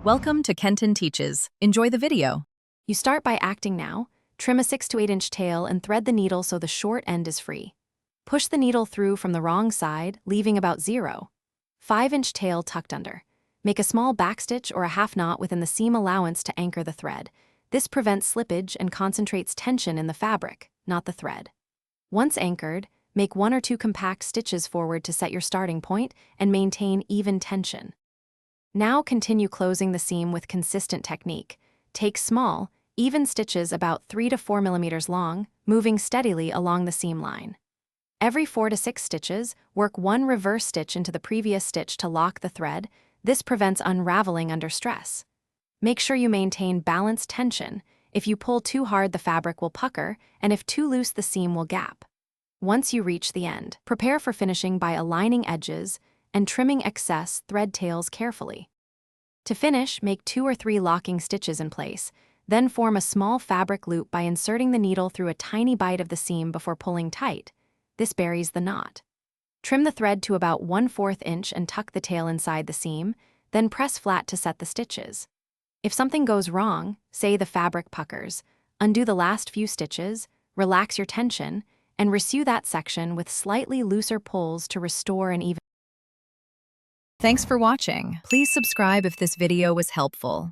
Welcome to Kenton Teaches. Enjoy the video. You start by acting now. Trim a 6 to 8 inch tail and thread the needle so the short end is free. Push the needle through from the wrong side, leaving about 0. 5-inch tail tucked under. Make a small backstitch or a half knot within the seam allowance to anchor the thread. This prevents slippage and concentrates tension in the fabric, not the thread. Once anchored, make 1 or 2 compact stitches forward to set your starting point and maintain even tension. Now continue closing the seam with consistent technique. Take small, even stitches about 3 to 4 millimeters long, moving steadily along the seam line. Every 4 to 6 stitches, work 1 reverse stitch into the previous stitch to lock the thread. This prevents unraveling under stress. Make sure you maintain balanced tension. If you pull too hard, the fabric will pucker, and if too loose, the seam will gap. Once you reach the end, prepare for finishing by aligning edges and trimming excess thread tails carefully. To finish, make 2 or 3 locking stitches in place, then form a small fabric loop by inserting the needle through a tiny bite of the seam before pulling tight. This buries the knot. Trim the thread to about 1/4 inch and tuck the tail inside the seam, then press flat to set the stitches. If something goes wrong, say the fabric puckers, undo the last few stitches, relax your tension, and resew that section with slightly looser pulls to restore an even. Thanks for watching. Please subscribe if this video was helpful.